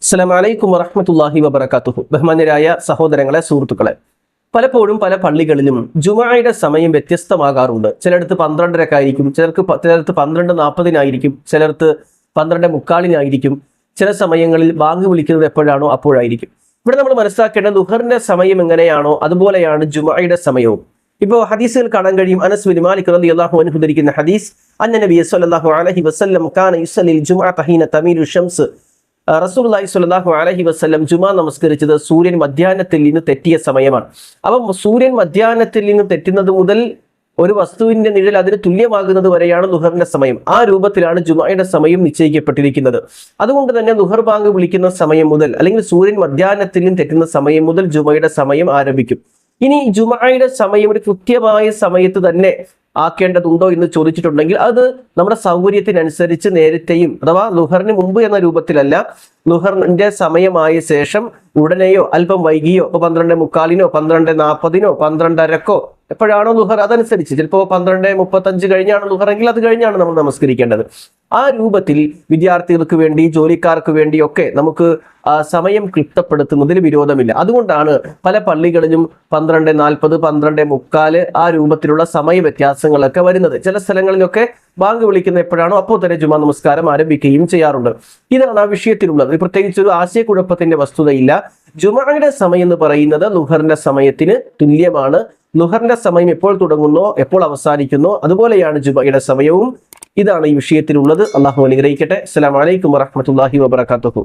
അസ്സലാമു അലൈക്കും വറഹ്മത്തുള്ളാഹി വബറകാതുഹു. ബഹുമാന്യരായ സഹോദരങ്ങളെ, സുഹൃത്തുക്കളെ, പലപ്പോഴും പല പള്ളികളിലും ജുമുഅയുടെ സമയം വ്യത്യസ്തമാകാറുണ്ട്. ചിലയിടത്ത് 12:30 ആയിരിക്കും, ചിലർക്ക് 12:40 ചിലർക്ക് 12:45. ചില സമയങ്ങളിൽ ബാങ്ക് വിളിക്കുന്നത് എപ്പോഴാണോ അപ്പോഴായിരിക്കും. ഇവിടെ നമ്മൾ മനസ്സിലാക്കേണ്ടത് ദുഹറിന്റെ സമയം എങ്ങനെയാണോ അതുപോലെയാണ് ജുമുഅയുടെ സമയവും. ഇപ്പോൾ ഹദീസുകൾ കാണാൻ കഴിയും. അനസ് ബിൻ മാലിക് റളിയല്ലാഹു അൻഹു ഉദ്ധരിക്കുന്ന ഹദീസ്, അന്ന നബി സ്വല്ലല്ലാഹു അലൈഹി വസല്ലം കാന യുസല്ലിൽ ജുമുഅത ഹീന തമീലു ശംസ്. റസൂലുള്ളാഹി സ്വല്ലല്ലാഹു അലൈഹി വസല്ലം ജുമാ നമസ്കരിച്ചത് സൂര്യൻ മധ്യാഹ്നത്തിൽ നിന്ന് തെറ്റിയ സമയമാണ്. അപ്പം സൂര്യൻ മധ്യാഹ്നത്തിൽ നിന്ന് തെറ്റുന്നത് മുതൽ ഒരു വസ്തുവിന്റെ നിഴൽ അതിന് തുല്യമാകുന്നത് വരെയാണ് ദുഹറിന്റെ സമയം. ആ രൂപത്തിലാണ് ജുമഅയുടെ സമയം നിശ്ചയിക്കപ്പെട്ടിരിക്കുന്നത്. അതുകൊണ്ട് തന്നെ ദുഹർ ബാങ്ക് വിളിക്കുന്ന സമയം മുതൽ, അല്ലെങ്കിൽ സൂര്യൻ മധ്യാഹ്നത്തിൽ നിന്ന് തെറ്റുന്ന സമയം മുതൽ ജുമഅയുടെ സമയം ആരംഭിക്കും. ഇനി ജുമഅയുടെ സമയം ഒരു കൃത്യമായ സമയത്ത് തന്നെ ആക്കേണ്ടതുണ്ടോ എന്ന് ചോദിച്ചിട്ടുണ്ടെങ്കിൽ അത് നമ്മുടെ സൗകര്യത്തിനനുസരിച്ച് നേരത്തെയും, അഥവാ ലുഹറിന് മുമ്പ് എന്ന രൂപത്തിലല്ല, ലുഹറിന്റെ സമയമായ ശേഷം ഉടനെയോ അല്പം വൈകിയോ, 12:45, 12:40, 12:30 എപ്പോഴാണോ ലുഹർ അതനുസരിച്ച്, ചിലപ്പോൾ 12:35 കഴിഞ്ഞാണ് ലുഹറെങ്കിൽ അത് കഴിഞ്ഞാണ് നമ്മൾ നമസ്കരിക്കേണ്ടത്. ആ രൂപത്തിൽ വിദ്യാർത്ഥികൾക്ക് വേണ്ടി, ജോലിക്കാർക്ക് വേണ്ടിയൊക്കെ നമുക്ക് സമയം ക്ലിപ്തപ്പെടുത്തുന്നതിൽ വിരോധമില്ല. അതുകൊണ്ടാണ് പല പള്ളികളിലും 12:40, 12:45 ആ രൂപത്തിലുള്ള സമയ വ്യത്യാസങ്ങളൊക്കെ വരുന്നത്. ചില സ്ഥലങ്ങളിലൊക്കെ ബാങ്ക് വിളിക്കുന്ന എപ്പോഴാണോ അപ്പോൾ തന്നെ ജുമാ നമസ്കാരം ആരംഭിക്കുകയും ചെയ്യാറുണ്ട്. ഇതാണ് ആ വിഷയത്തിലുള്ളത്. പ്രത്യേകിച്ച് ഒരു ആശയക്കുഴപ്പത്തിന്റെ വസ്തുതയില്ല. ജുമഅയുടെ സമയം എന്ന് പറയുന്നത് ലുഹറിന്റെ സമയത്തിന് തുല്യമാണ്. ലുഹറിന്റെ സമയം എപ്പോൾ തുടങ്ങുന്നോ എപ്പോൾ അവസാനിക്കുന്നോ അതുപോലെയാണ് ജുമഅയുടെ സമയവും. ഇതാണ് ഈ വിഷയത്തിലുള്ളത്. അല്ലാഹു അനുഗ്രഹിക്കട്ടെ. അസ്സലാമു അലൈക്കും വറഹ്മത്തുള്ളാഹി വബറകാതുഹു.